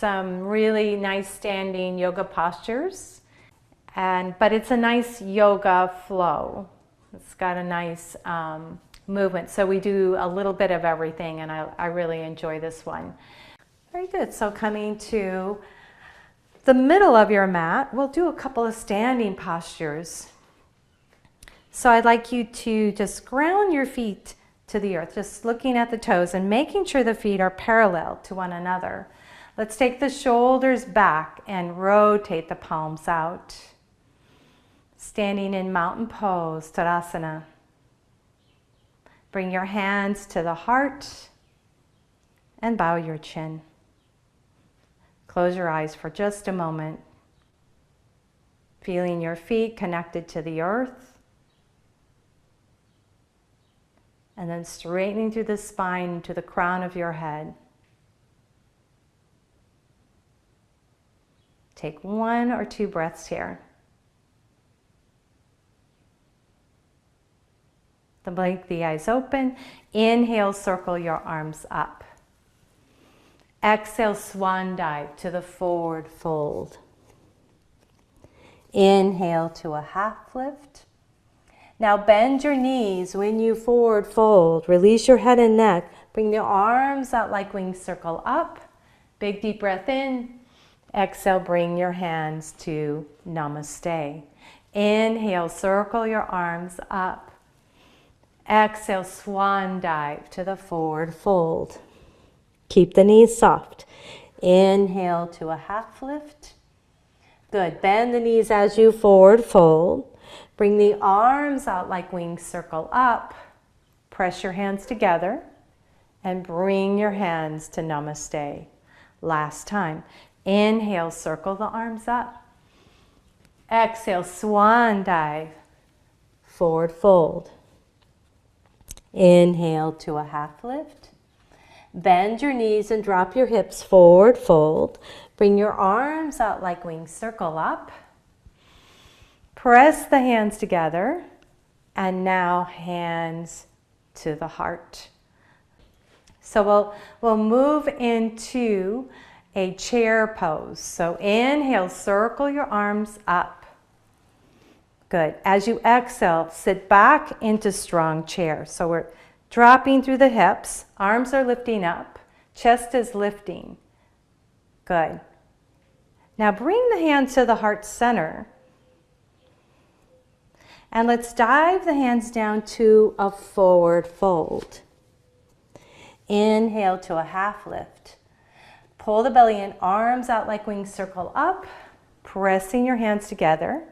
some really nice standing yoga postures, but it's a nice yoga flow. It's got a nice movement. So we do a little bit of everything, and I really enjoy this one. Very good. So coming to the middle of your mat, we'll do a couple of standing postures. So I'd like you to just ground your feet to the earth, just looking at the toes and making sure the feet are parallel to one another. Let's take the shoulders back and rotate the palms out. Standing in mountain pose, Tadasana. Bring your hands to the heart and bow your chin. Close your eyes for just a moment. Feeling your feet connected to the earth. And then straightening through the spine to the crown of your head. Take 1 or 2 breaths here. Then blink the eyes open. Inhale, circle your arms up. Exhale, swan dive to the forward fold. Inhale to a half lift. Now bend your knees when you forward fold. Release your head and neck. Bring the arms out like wings, circle up. Big deep breath in. Exhale, bring your hands to Namaste. Inhale, circle your arms up. Exhale, swan dive to the forward fold. Keep the knees soft. Inhale to a half lift. Good. Bend the knees as you forward fold. Bring the arms out like wings, circle up. Press your hands together and bring your hands to Namaste. Last time. Inhale, circle the arms up. Exhale, swan dive, forward fold. Inhale to a half lift. Bend your knees and drop your hips, forward fold. Bring your arms out like wings, circle up. Press the hands together, and now hands to the heart. So we'll move into a chair pose. So inhale, circle your arms up. Good. As you exhale, sit back into strong chair. So we're dropping through the hips, arms are lifting up, chest is lifting. Good. Now bring the hands to the heart center. And let's dive the hands down to a forward fold. Inhale to a half lift. Pull the belly in, arms out like wings, circle up, pressing your hands together.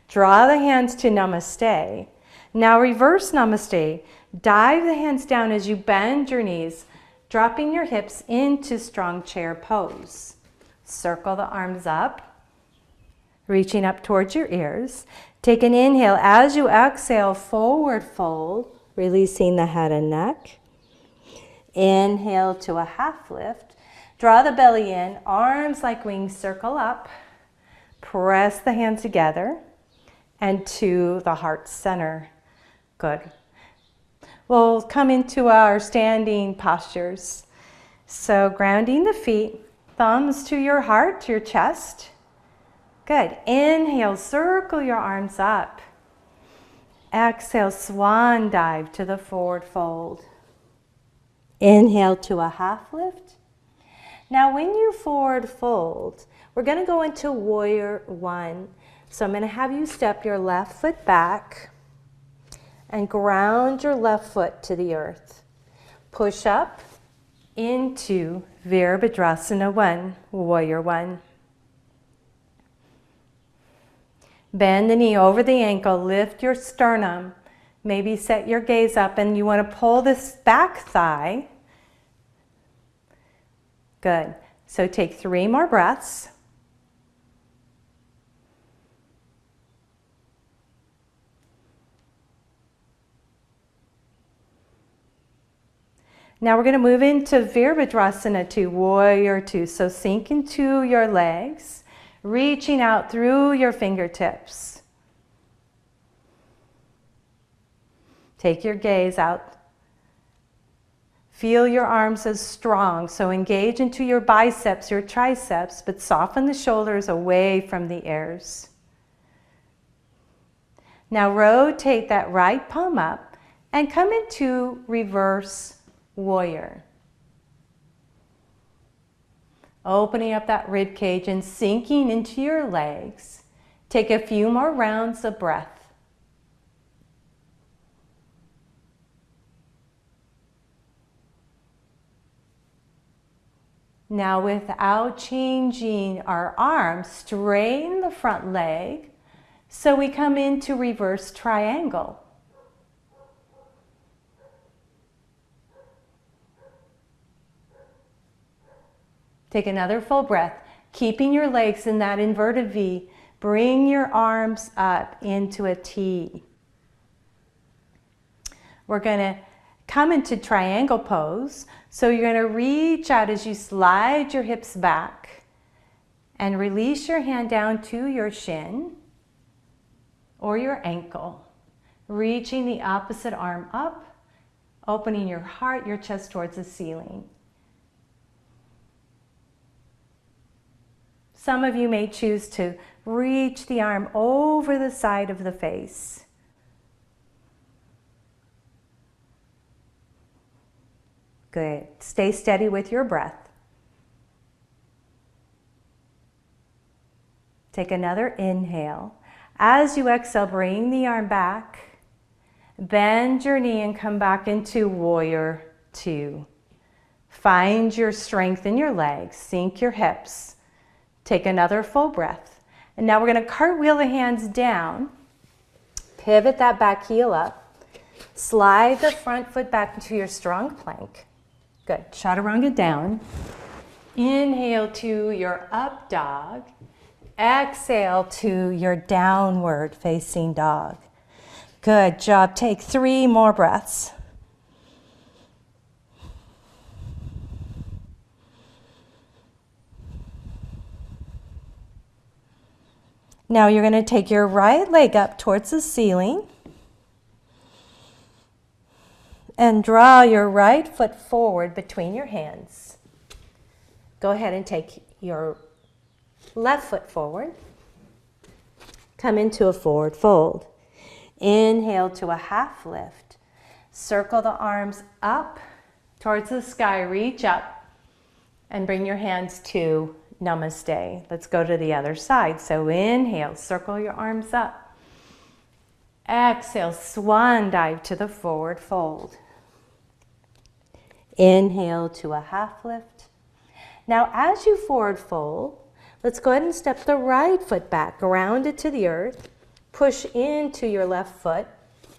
Draw the hands to Namaste. Now reverse Namaste. Dive the hands down as you bend your knees, dropping your hips into strong chair pose. Circle the arms up, reaching up towards your ears. Take an inhale. As you exhale, forward fold, releasing the head and neck. Inhale to a half lift. Draw the belly in, arms like wings, circle up. Press the hands together and to the heart center. Good. We'll come into our standing postures. So grounding the feet, thumbs to your heart, to your chest. Good. Inhale, circle your arms up. Exhale, swan dive to the forward fold. Inhale to a half lift. Now when you forward fold, we're going to go into warrior one. So I'm going to have you step your left foot back and ground your left foot to the earth. Push up into Virabhadrasana 1, warrior 1. Bend the knee over the ankle, lift your sternum, maybe set your gaze up, and you want to pull this back thigh. Good. So take 3 more breaths. Now we're going to move into Virabhadrasana 2, warrior 2. So sink into your legs, reaching out through your fingertips. Take your gaze out. Feel your arms as strong. So engage into your biceps, your triceps, but soften the shoulders away from the ears. Now rotate that right palm up and come into reverse warrior. Opening up that rib cage and sinking into your legs. Take a few more rounds of breath. Now without changing our arms, straighten the front leg so we come into reverse triangle. Take another full breath, keeping your legs in that inverted V. Bring your arms up into a T. We're going to come into triangle pose. So you're going to reach out as you slide your hips back and release your hand down to your shin or your ankle. Reaching the opposite arm up, opening your heart, your chest towards the ceiling. Some of you may choose to reach the arm over the side of the face. Good. Stay steady with your breath. Take another inhale. As you exhale, bring the arm back. Bend your knee and come back into warrior two. Find your strength in your legs. Sink your hips. Take another full breath. And now we're going to cartwheel the hands down. Pivot that back heel up. Slide the front foot back into your strong plank. Good. Chaturanga down. Inhale to your up dog. Exhale to your downward facing dog. Good job. Take 3 more breaths. Now you're going to take your right leg up towards the ceiling and draw your right foot forward between your hands. Go ahead and take your left foot forward. Come into a forward fold. Inhale to a half lift. Circle the arms up towards the sky. Reach up and bring your hands to Namaste. Let's go to the other side. So inhale, circle your arms up. Exhale, swan dive to the forward fold. Inhale to a half lift. Now as you forward fold, let's go ahead and step the right foot back, ground it to the earth, push into your left foot,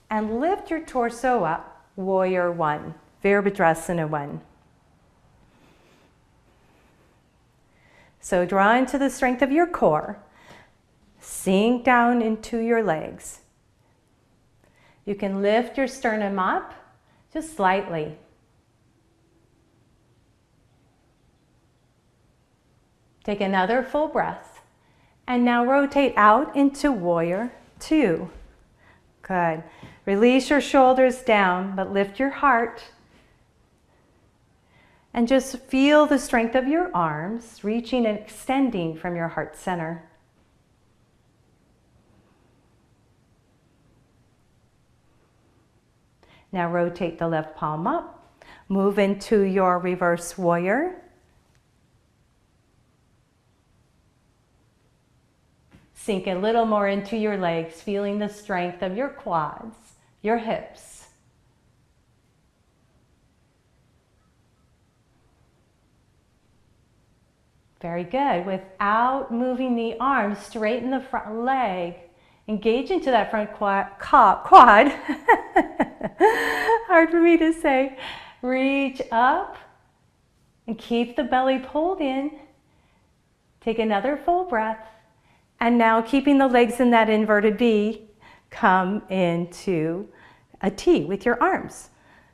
and lift your torso up, warrior one, Virabhadrasana one. So draw into the strength of your core. Sink down into your legs. You can lift your sternum up just slightly. Take another full breath. And now rotate out into warrior two. Good. Release your shoulders down, but lift your heart. And just feel the strength of your arms, reaching and extending from your heart center. Now rotate the left palm up. Move into your reverse warrior. Sink a little more into your legs, feeling the strength of your quads, your hips. Very good. Without moving the arms, straighten the front leg. Engage into that front quad. Hard for me to say. Reach up and keep the belly pulled in. Take another full breath. And now keeping the legs in that inverted V, come into a T with your arms.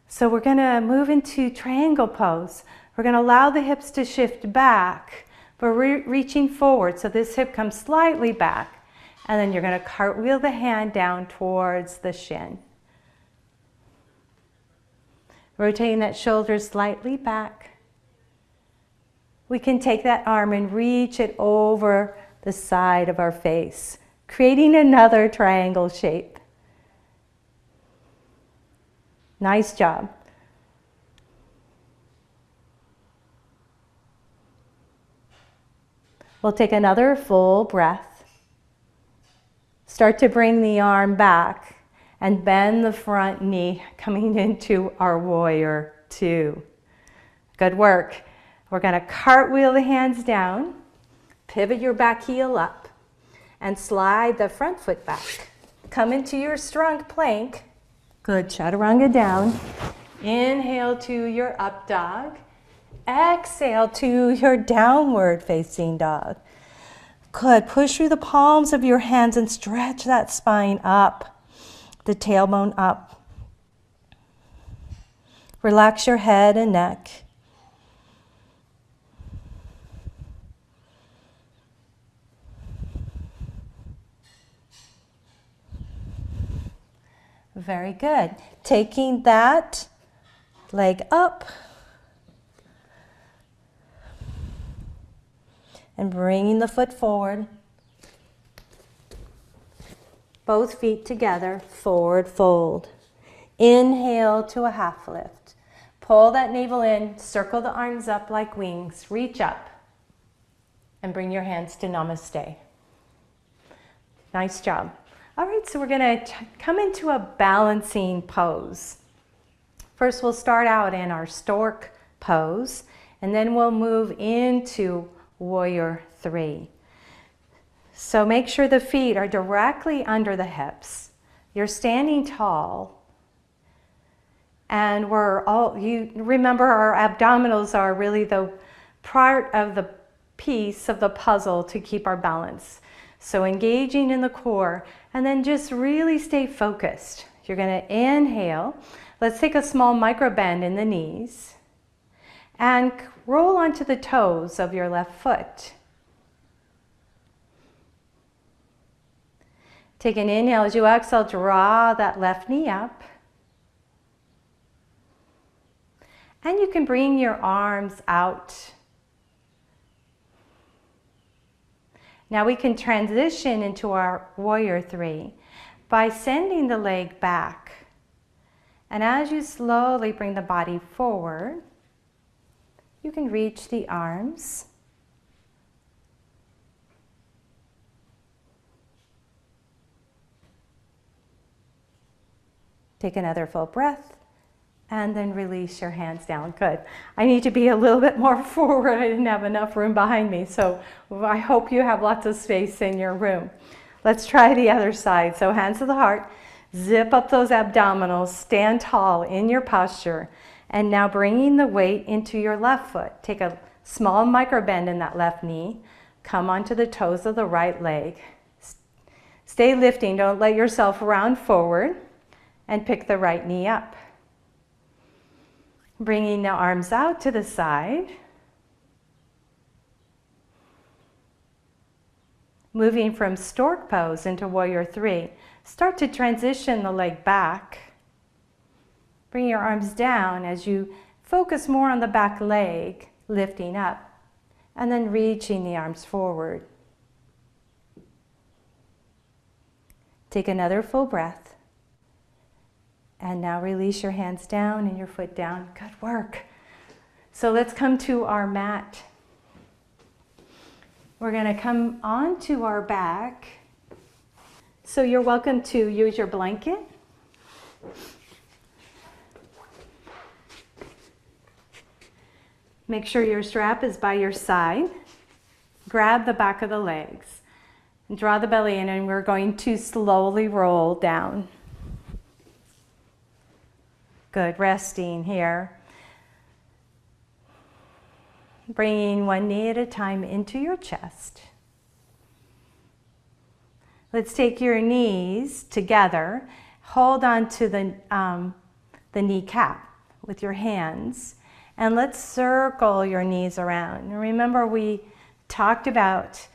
So we're going to move into triangle pose. We're going to allow the hips to shift back, but reaching forward. So this hip comes slightly back. And then you're going to cartwheel the hand down towards the shin. Rotating that shoulder slightly back. We can take that arm and reach it over the side of our face, creating another triangle shape. Nice job. We'll take another full breath. Start to bring the arm back and bend the front knee, coming into our warrior two. Good work. We're going to cartwheel the hands down, pivot your back heel up, and slide the front foot back. Come into your strong plank. Good, chaturanga down. Inhale to your up dog. Exhale to your downward facing dog. Good, push through the palms of your hands and stretch that spine up, the tailbone up. Relax your head and neck. Very good. Taking that leg up and bringing the foot forward. Both feet together, forward fold. Inhale to a half lift. Pull that navel in, circle the arms up like wings, reach up, and bring your hands to namaste. Nice job. All right, so we're going to come into a balancing pose. First, we'll start out in our stork pose, and then we'll move into warrior three. So make sure the feet are directly under the hips. You're standing tall. And you remember our abdominals are really the part of the piece of the puzzle to keep our balance. So engaging in the core, and then just really stay focused. You're going to inhale. Let's take a small micro bend in the knees and roll onto the toes of your left foot. Take an inhale. As you exhale, draw that left knee up. And you can bring your arms out. Now we can transition into our warrior three by sending the leg back. And as you slowly bring the body forward, you can reach the arms. Take another full breath. And then release your hands down. Good. I need to be a little bit more forward. I didn't have enough room behind me. So I hope you have lots of space in your room. Let's try the other side. So hands to the heart. Zip up those abdominals. Stand tall in your posture. And now bringing the weight into your left foot. Take a small micro bend in that left knee. Come onto the toes of the right leg. Stay lifting. Don't let yourself round forward. And pick the right knee up. Bringing the arms out to the side. Moving from stork pose into warrior three. Start to transition the leg back. Bring your arms down as you focus more on the back leg, lifting up, and then reaching the arms forward. Take another full breath. And now release your hands down and your foot down. Good work. So let's come to our mat. We're going to come onto our back. So you're welcome to use your blanket. Make sure your strap is by your side. Grab the back of the legs. And draw the belly in, and we're going to slowly roll down. Good, resting here. Bringing one knee at a time into your chest. Let's take your knees together. Hold on to the kneecap with your hands. And let's circle your knees around. And remember, we talked about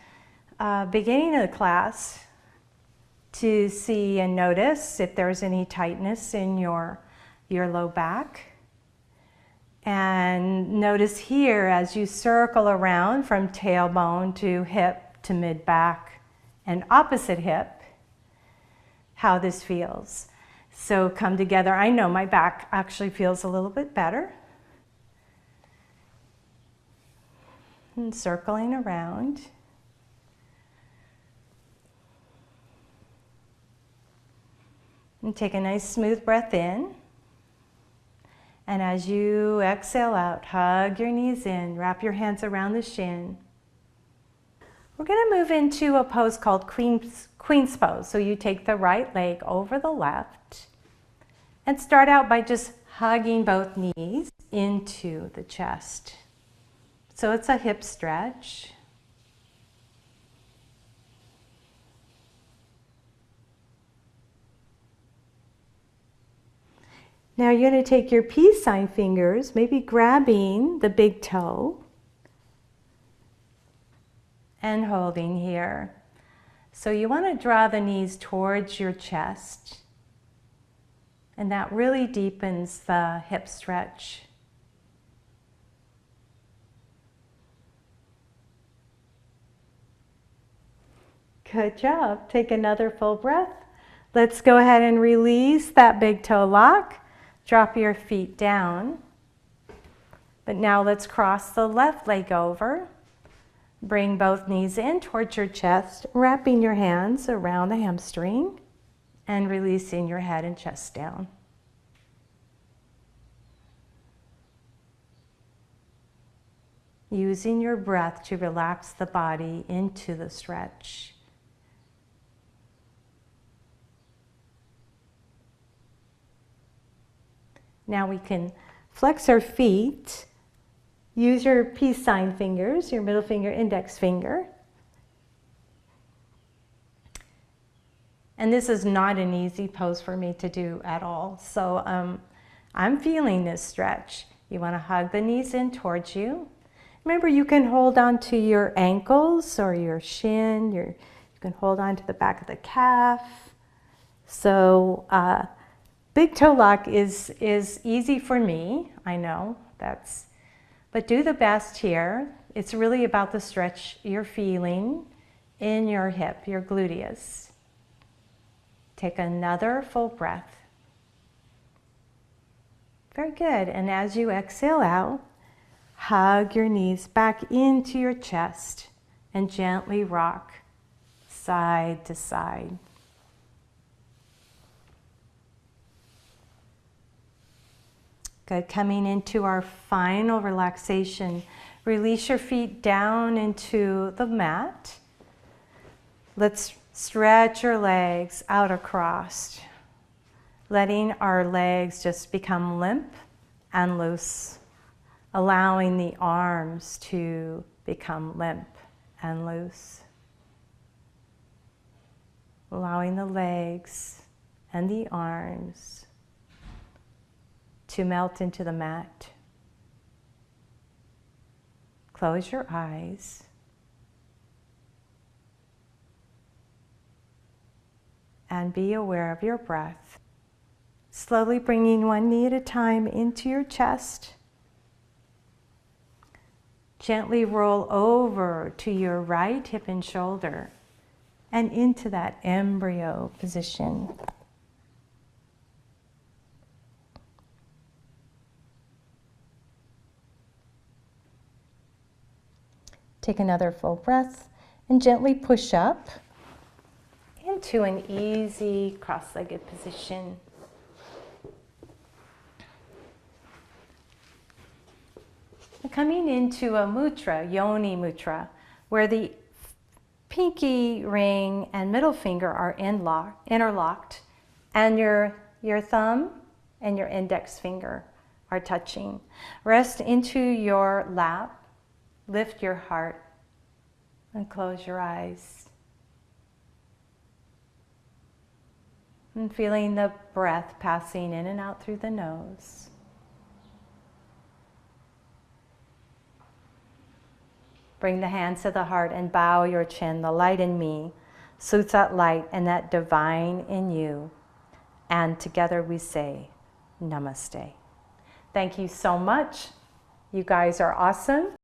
beginning of the class to see and notice if there's any tightness in your low back. And notice here as you circle around from tailbone to hip to mid-back and opposite hip, how this feels. So come together. I know my back actually feels a little bit better. And circling around. And take a nice smooth breath in. And as you exhale out, hug your knees in, wrap your hands around the shin. We're going to move into a pose called Queen's Pose. So you take the right leg over the left and start out by just hugging both knees into the chest. So it's a hip stretch. Now you're going to take your peace sign fingers, maybe grabbing the big toe and holding here. So you want to draw the knees towards your chest, and that really deepens the hip stretch. Good job. Take another full breath. Let's go ahead and release that big toe lock. Drop your feet down. But now let's cross the left leg over. Bring both knees in towards your chest, wrapping your hands around the hamstring and releasing your head and chest down. Using your breath to relax the body into the stretch. Now we can flex our feet. Use your peace sign fingers, your middle finger, index finger. And this is not an easy pose for me to do at all. So I'm feeling this stretch. You want to hug the knees in towards you. Remember, you can hold on to your ankles or your shin. You can hold on to the back of the calf. So big toe lock is easy for me. I know but do the best here. It's really about the stretch you're feeling in your hip, your gluteus. Take another full breath. Very good. And as you exhale out, hug your knees back into your chest and gently rock side to side. Good. Coming into our final relaxation. Release your feet down into the mat. Let's stretch your legs out across, letting our legs just become limp and loose, allowing the arms to become limp and loose, allowing the legs and the arms to melt into the mat. Close your eyes. And be aware of your breath. Slowly bringing one knee at a time into your chest. Gently roll over to your right hip and shoulder and into that embryo position. Take another full breath and gently push up into an easy cross-legged position. And coming into a mudra, yoni mudra, where the pinky ring and middle finger are interlocked, and your thumb and your index finger are touching. Rest into your lap. Lift your heart and close your eyes. And feeling the breath passing in and out through the nose. Bring the hands to the heart and bow your chin. The light in me suits that light and that divine in you. And together we say, Namaste. Thank you so much You guys are awesome.